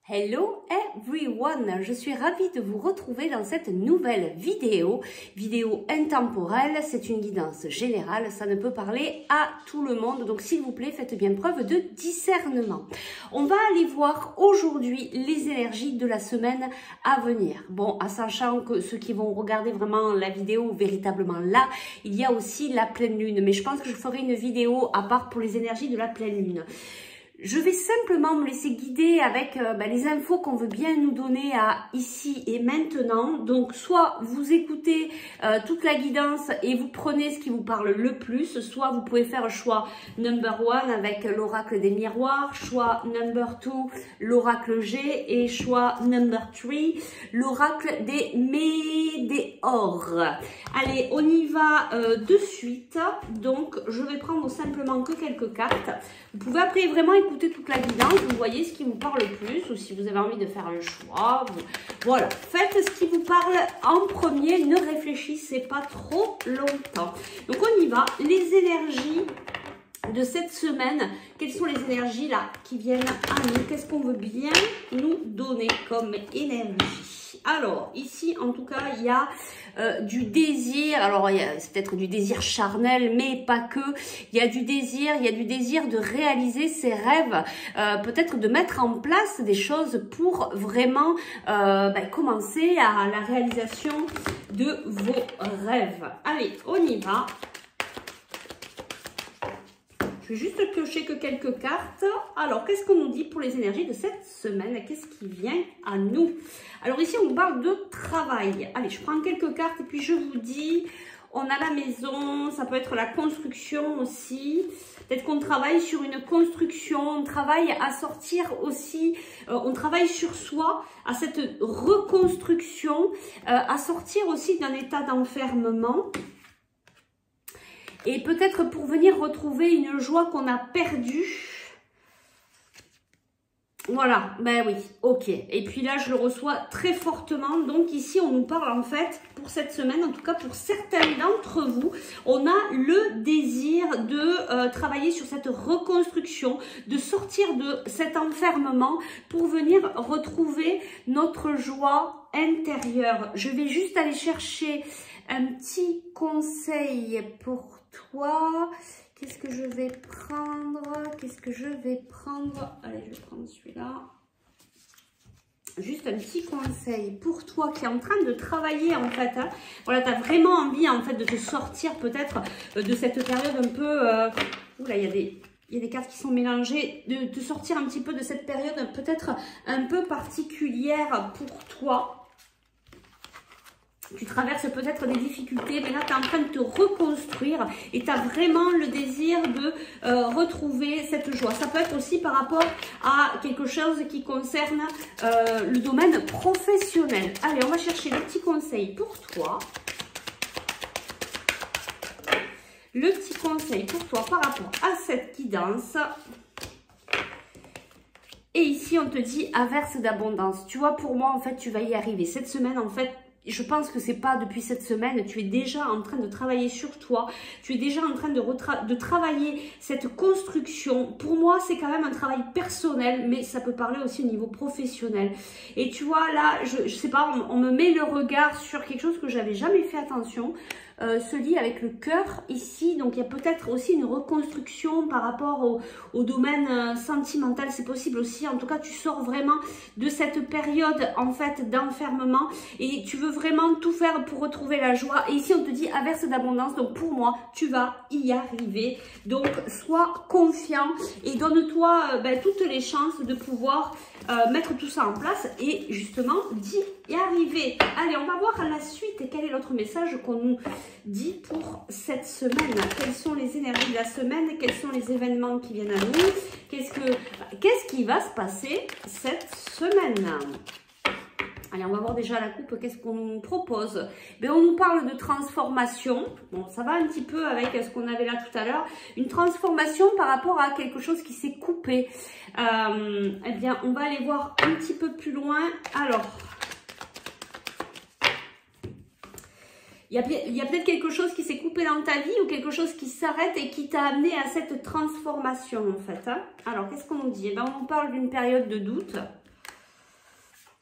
Hello everyone, je suis ravie de vous retrouver dans cette nouvelle vidéo intemporelle. C'est une guidance générale, ça ne peut parler à tout le monde, donc s'il vous plaît faites bien preuve de discernement. On va aller voir aujourd'hui les énergies de la semaine à venir. Bon, en sachant que ceux qui vont regarder vraiment la vidéo véritablement là, il y a aussi la pleine lune, mais je pense que je ferai une vidéo à part pour les énergies de la pleine lune. Je vais simplement me laisser guider avec les infos qu'on veut bien nous donner à ici et maintenant. Donc, soit vous écoutez toute la guidance et vous prenez ce qui vous parle le plus, soit vous pouvez faire choix number 1 avec l'oracle des miroirs, choix number 2, l'oracle G et choix number 3, l'oracle des météores. Allez, on y va de suite. Donc, je vais prendre simplement que quelques cartes. Vous pouvez après vraiment écouter toute la guidance, vous voyez ce qui vous parle le plus, ou si vous avez envie de faire un choix, voilà, faites ce qui vous parle en premier, ne réfléchissez pas trop longtemps. Donc on y va, les énergies de cette semaine, quelles sont les énergies là qui viennent à nous, qu'est-ce qu'on veut bien nous donner comme énergie? Alors ici en tout cas il y a du désir, alors c'est peut-être du désir charnel mais pas que, il y a du désir de réaliser ses rêves, peut-être de mettre en place des choses pour vraiment commencer à la réalisation de vos rêves. Allez, on y va. Je vais juste piocher que quelques cartes. Alors, qu'est-ce qu'on nous dit pour les énergies de cette semaine? Qu'est-ce qui vient à nous? Alors ici, on parle de travail. Allez, je prends quelques cartes et puis je vous dis, on a la maison, ça peut être la construction aussi. Peut-être qu'on travaille sur une construction, on travaille à sortir aussi, on travaille sur soi, à cette reconstruction, à sortir aussi d'un état d'enfermement. Et peut-être pour venir retrouver une joie qu'on a perdue. Voilà, ben oui, ok. Et puis là, je le reçois très fortement. Donc ici, on nous parle en fait, pour cette semaine, en tout cas pour certains d'entre vous, on a le désir de travailler sur cette reconstruction, de sortir de cet enfermement pour venir retrouver notre joie intérieure. Je vais juste aller chercher un petit conseil pour toi. Qu'est-ce que je vais prendre? Allez, je vais prendre celui-là. Juste un petit conseil pour toi qui est en train de travailler en fait. Hein. Voilà, tu as vraiment envie en fait de te sortir peut-être de cette période un peu... Oula, il y a des cartes qui sont mélangées. De te sortir un petit peu de cette période peut-être un peu particulière pour toi. Tu traverses peut-être des difficultés, mais là, tu es en train de te reconstruire et tu as vraiment le désir de retrouver cette joie. Ça peut être aussi par rapport à quelque chose qui concerne le domaine professionnel. Allez, on va chercher le petit conseil pour toi. Le petit conseil pour toi par rapport à cette guidance. Et ici, on te dit averse d'abondance. Tu vois, pour moi, en fait, tu vas y arriver. Cette semaine, en fait, je pense que c'est pas depuis cette semaine, tu es déjà en train de travailler sur toi, tu es déjà en train de travailler cette construction. Pour moi, c'est quand même un travail personnel, mais ça peut parler aussi au niveau professionnel. Et tu vois, là, je sais pas, on me met le regard sur quelque chose que j'avais jamais fait attention. Se lie avec le cœur ici, donc il y a peut-être aussi une reconstruction par rapport au domaine sentimental, c'est possible aussi. En tout cas, tu sors vraiment de cette période en fait d'enfermement et tu veux vraiment tout faire pour retrouver la joie. Et ici, on te dit averse d'abondance, donc pour moi, tu vas y arriver. Donc, sois confiant et donne-toi toutes les chances de pouvoir mettre tout ça en place et justement d'y arriver. Allez, on va voir à la suite quel est l'autre message qu'on nous dit pour cette semaine. Quelles sont les énergies de la semaine? Quels sont les événements qui viennent à nous? Qu'est-ce qui va se passer cette semaine? Allez, on va voir déjà la coupe, qu'est-ce qu'on nous propose? On nous parle de transformation. Bon, ça va un petit peu avec ce qu'on avait là tout à l'heure. Une transformation par rapport à quelque chose qui s'est coupé. Eh bien, on va aller voir un petit peu plus loin. Alors, il y a peut-être quelque chose qui s'est coupé dans ta vie ou quelque chose qui s'arrête et qui t'a amené à cette transformation en fait. Hein. Alors, qu'est-ce qu'on nous dit? On nous parle d'une période de doute.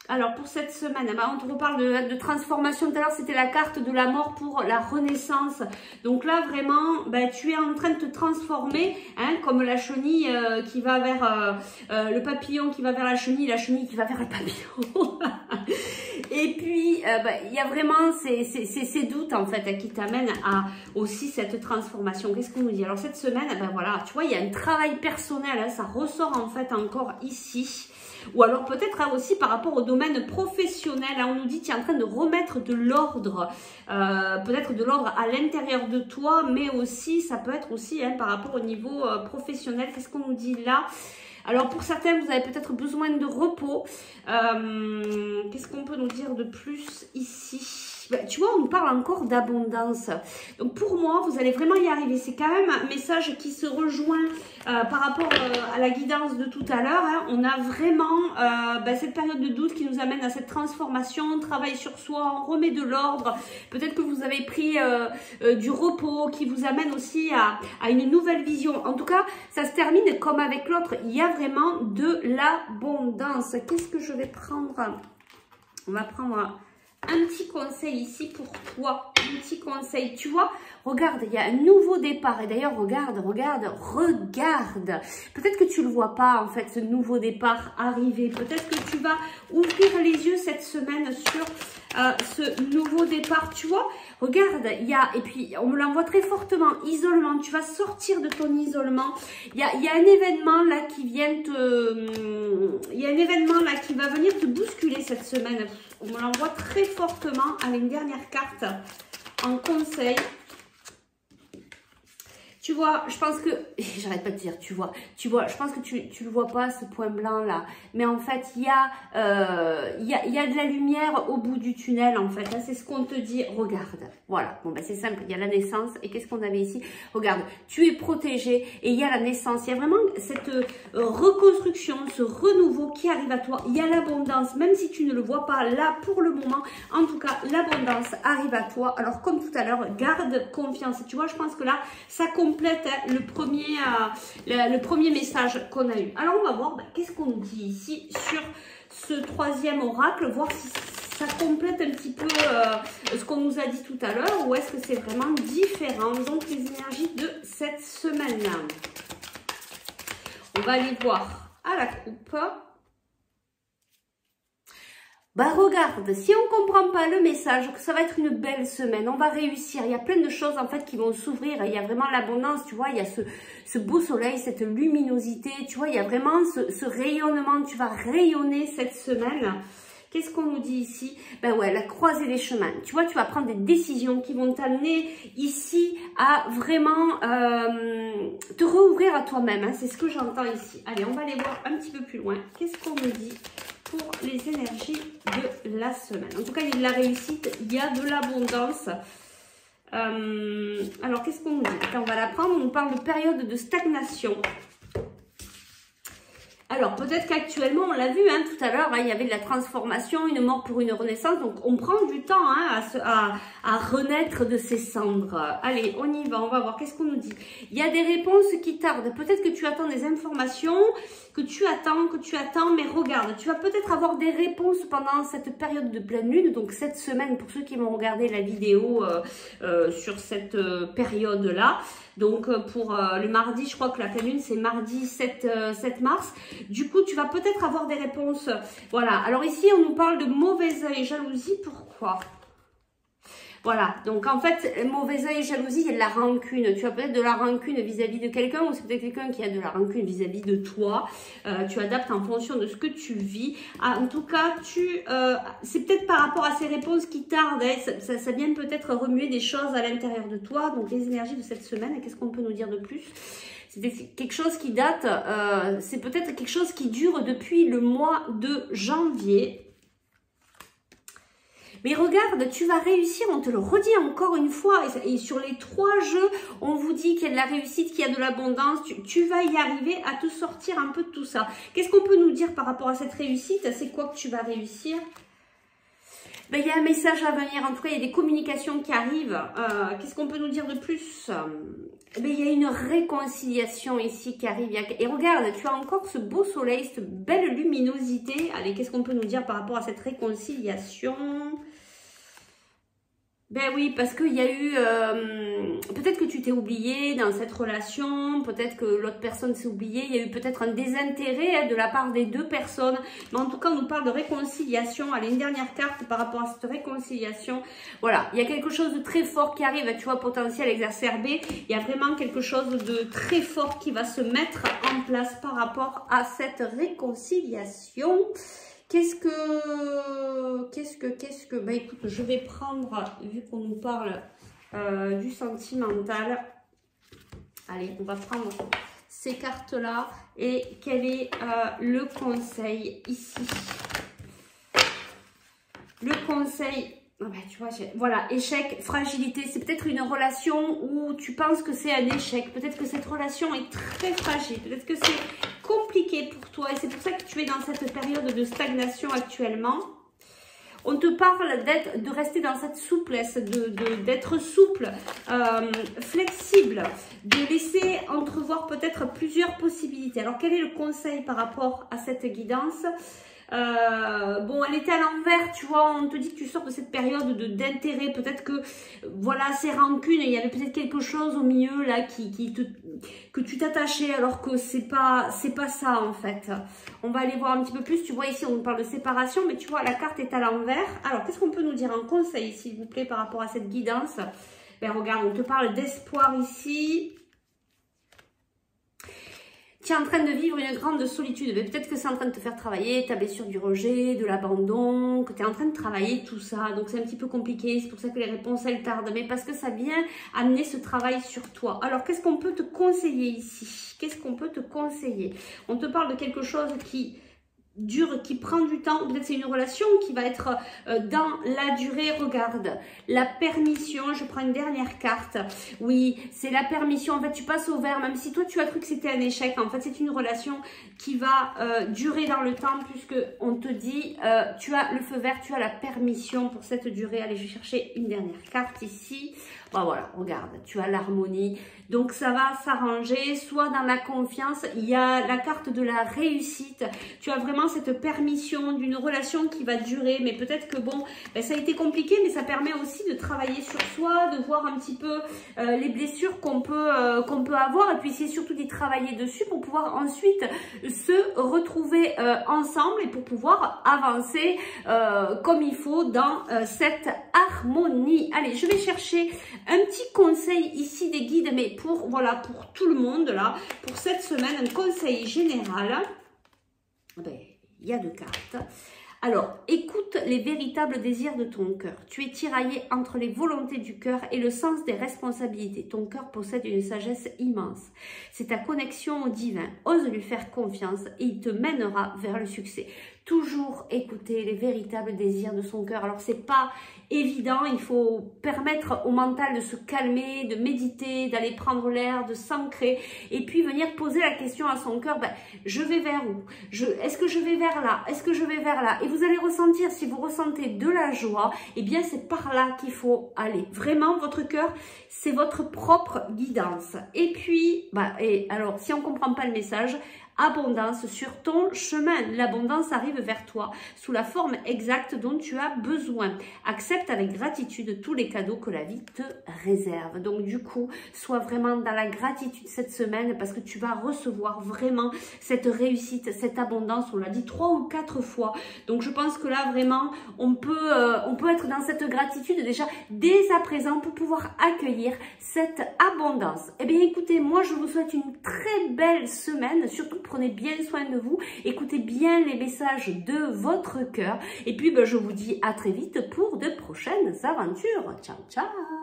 Alors pour cette semaine, on te reparle de transformation. Tout à l'heure, c'était la carte de la mort pour la renaissance. Donc là, vraiment, tu es en train de te transformer, hein, comme la chenille qui va vers le papillon qui va vers la chenille qui va vers le papillon. Et puis, il y a vraiment ces doutes, en fait, qui t'amènent à aussi cette transformation. Qu'est-ce qu'on nous dit? Alors, cette semaine, voilà, tu vois, il y a un travail personnel, hein, ça ressort, en fait, encore ici. Ou alors, peut-être aussi par rapport au domaine professionnel, hein, on nous dit, tu es en train de remettre de l'ordre, peut-être de l'ordre à l'intérieur de toi, mais aussi, ça peut être aussi, hein, par rapport au niveau professionnel. Qu'est-ce qu'on nous dit là? Alors, pour certains, vous avez peut-être besoin de repos. Qu'est-ce qu'on peut nous dire de plus ici? Tu vois, on nous parle encore d'abondance. Donc, pour moi, vous allez vraiment y arriver. C'est quand même un message qui se rejoint par rapport à la guidance de tout à l'heure. Hein. On a vraiment cette période de doute qui nous amène à cette transformation. On travaille sur soi, on remet de l'ordre. Peut-être que vous avez pris du repos qui vous amène aussi à une nouvelle vision. En tout cas, ça se termine comme avec l'autre. Il y a vraiment de l'abondance. Qu'est-ce que je vais prendre? On va prendre un petit conseil ici pour toi, un petit conseil, tu vois, regarde, il y a un nouveau départ, et d'ailleurs, regarde, peut-être que tu ne le vois pas, en fait, ce nouveau départ arriver, peut-être que tu vas ouvrir les yeux cette semaine sur ce nouveau départ, tu vois, regarde, il y a, et puis on me l'envoie très fortement, isolement, tu vas sortir de ton isolement, il y a un événement là qui vient il y a un événement là qui va venir te bousculer cette semaine, on me l'envoie très fortement. Allez, une dernière carte en conseil. Tu vois, je pense que, j'arrête pas de dire, tu vois, je pense que tu le vois pas, ce point blanc là, mais en fait, il y a de la lumière au bout du tunnel, en fait, c'est ce qu'on te dit, regarde, voilà, bon, c'est simple, il y a la naissance, et qu'est-ce qu'on avait ici? Regarde, tu es protégé, et il y a la naissance, il y a vraiment cette reconstruction, ce renouveau qui arrive à toi, il y a l'abondance, même si tu ne le vois pas là, pour le moment, en tout cas, l'abondance arrive à toi, alors comme tout à l'heure, garde confiance, tu vois, je pense que là, ça complète le premier message qu'on a eu. Alors, on va voir qu'est-ce qu'on nous dit ici sur ce troisième oracle, voir si ça complète un petit peu ce qu'on nous a dit tout à l'heure ou est-ce que c'est vraiment différent. Donc, les énergies de cette semaine-là. On va aller voir à la coupe. Regarde, si on ne comprend pas le message, que ça va être une belle semaine, on va réussir, il y a plein de choses en fait qui vont s'ouvrir, il y a vraiment l'abondance, tu vois, il y a ce beau soleil, cette luminosité, tu vois, il y a vraiment ce rayonnement, tu vas rayonner cette semaine. Qu'est-ce qu'on nous dit ici? Ouais, la croisée des chemins. Tu vois, tu vas prendre des décisions qui vont t'amener ici à vraiment te rouvrir à toi-même. Hein, c'est ce que j'entends ici. Allez, on va aller voir un petit peu plus loin. Qu'est-ce qu'on nous dit pour les énergies de la semaine? En tout cas, il y a de la réussite, il y a de l'abondance. Alors, qu'est-ce qu'on nous dit? Quand on va la prendre, on nous parle de période de stagnation. Alors, peut-être qu'actuellement, on l'a vu hein, tout à l'heure, hein, il y avait de la transformation, une mort pour une renaissance. Donc, on prend du temps hein, à renaître de ses cendres. Allez, on y va, on va voir. Qu'est-ce qu'on nous dit? Il y a des réponses qui tardent. Peut-être que tu attends des informations, que tu attends, mais regarde, tu vas peut-être avoir des réponses pendant cette période de pleine lune. Donc, cette semaine, pour ceux qui vont regarder la vidéo sur cette période-là. Donc, pour le mardi, je crois que la pleine lune, c'est mardi 7 mars. Du coup, tu vas peut-être avoir des réponses. Voilà. Alors ici, on nous parle de mauvais œil, jalousie. Pourquoi? Voilà. Donc, en fait, mauvais œil, jalousie, il y a de la rancune. Tu as peut-être de la rancune vis-à-vis de quelqu'un ou c'est peut-être quelqu'un qui a de la rancune vis-à-vis de toi. Tu adaptes en fonction de ce que tu vis. En tout cas, c'est peut-être par rapport à ces réponses qui tardent. Hein, ça vient peut-être remuer des choses à l'intérieur de toi. Donc, les énergies de cette semaine, qu'est-ce qu'on peut nous dire de plus? C'est quelque chose qui date, c'est peut-être quelque chose qui dure depuis le mois de janvier. Mais regarde, tu vas réussir, on te le redit encore une fois. Et sur les 3 jeux, on vous dit qu'il y a de la réussite, qu'il y a de l'abondance. Tu vas y arriver à te sortir un peu de tout ça. Qu'est-ce qu'on peut nous dire par rapport à cette réussite? C'est quoi que tu vas réussir? Ben, il y a un message à venir, en tout cas il y a des communications qui arrivent. Qu'est-ce qu'on peut nous dire de plus? Ben, il y a une réconciliation ici qui arrive. Et regarde, tu as encore ce beau soleil, cette belle luminosité. Allez, qu'est-ce qu'on peut nous dire par rapport à cette réconciliation? Ben oui, parce qu'il y a eu... peut-être que tu t'es oublié dans cette relation, peut-être que l'autre personne s'est oubliée, il y a eu peut-être un désintérêt de la part des deux personnes. Mais en tout cas, on nous parle de réconciliation. Allez, une dernière carte par rapport à cette réconciliation. Voilà, il y a quelque chose de très fort qui arrive, tu vois, potentiel exacerbé. Il y a vraiment quelque chose de très fort qui va se mettre en place par rapport à cette réconciliation. Qu'est-ce que, bah écoute, je vais prendre, vu qu'on nous parle du sentimental, allez, on va prendre ces cartes-là et quel est le conseil ici? Le conseil, oh bah, tu vois, voilà, échec, fragilité, c'est peut-être une relation où tu penses que c'est un échec, peut-être que cette relation est très fragile, peut-être que c'est compliqué pour toi et c'est pour ça que tu es dans cette période de stagnation actuellement. On te parle de rester dans cette souplesse, d'être souple, flexible, de laisser entrevoir peut-être plusieurs possibilités. Alors, quel est le conseil par rapport à cette guidance? Bon, elle était à l'envers, tu vois, on te dit que tu sors de cette période d'intérêt, peut-être que, voilà, c'est rancune, et il y avait peut-être quelque chose au milieu, là, que tu t'attachais, alors que c'est pas ça, en fait. On va aller voir un petit peu plus, tu vois, ici, on nous parle de séparation, mais tu vois, la carte est à l'envers. Alors, qu'est-ce qu'on peut nous dire en conseil, s'il vous plaît, par rapport à cette guidance? Ben, regarde, on te parle d'espoir ici. Tu es en train de vivre une grande solitude, peut-être que c'est en train de te faire travailler ta blessure du rejet, de l'abandon, que tu es en train de travailler tout ça, donc c'est un petit peu compliqué, c'est pour ça que les réponses elles tardent, mais parce que ça vient amener ce travail sur toi. Alors qu'est-ce qu'on peut te conseiller ici? Qu'est-ce qu'on peut te conseiller? On te parle de quelque chose qui dure, qui prend du temps, peut-être c'est une relation qui va être dans la durée. Regarde, la permission, je prends une dernière carte, oui, c'est la permission, en fait tu passes au vert, même si toi tu as cru que c'était un échec, en fait c'est une relation qui va durer dans le temps, puisque on te dit, tu as le feu vert, tu as la permission pour cette durée. Allez, je vais chercher une dernière carte ici. Bon, voilà, regarde, tu as l'harmonie, donc ça va s'arranger, soit dans la confiance, il y a la carte de la réussite, tu as vraiment cette permission d'une relation qui va durer, mais peut-être que bon, ben, ça a été compliqué, mais ça permet aussi de travailler sur soi, de voir un petit peu les blessures qu'on peut avoir, et puis c'est surtout d'y travailler dessus pour pouvoir ensuite se retrouver ensemble et pour pouvoir avancer comme il faut dans cette harmonie. Allez, je vais chercher un petit conseil ici des guides, mais pour, voilà, pour tout le monde, là, pour cette semaine, un conseil général. Ben, il y a deux cartes. Alors, écoute les véritables désirs de ton cœur. Tu es tiraillé entre les volontés du cœur et le sens des responsabilités. Ton cœur possède une sagesse immense. C'est ta connexion au divin. Ose lui faire confiance et il te mènera vers le succès. Toujours écouter les véritables désirs de son cœur. Alors, c'est pas évident, il faut permettre au mental de se calmer, de méditer, d'aller prendre l'air, de s'ancrer et puis venir poser la question à son cœur, ben, je vais vers où? Est-ce que je vais vers là? Est-ce que je vais vers là? Et vous allez ressentir, si vous ressentez de la joie, eh bien c'est par là qu'il faut aller. Vraiment, votre cœur, c'est votre propre guidance. Et puis, et alors, si on ne comprend pas le message, abondance sur ton chemin. L'abondance arrive vers toi sous la forme exacte dont tu as besoin. Accepte avec gratitude tous les cadeaux que la vie te réserve. Donc du coup, sois vraiment dans la gratitude cette semaine parce que tu vas recevoir vraiment cette réussite, cette abondance. On l'a dit 3 ou 4 fois. Donc je pense que là vraiment, on peut être dans cette gratitude déjà dès à présent pour pouvoir accueillir cette abondance. Eh bien écoutez, moi je vous souhaite une très belle semaine, surtout prenez bien soin de vous, écoutez bien les messages de votre cœur et puis je vous dis à très vite pour de prochaines aventures. Ciao, ciao!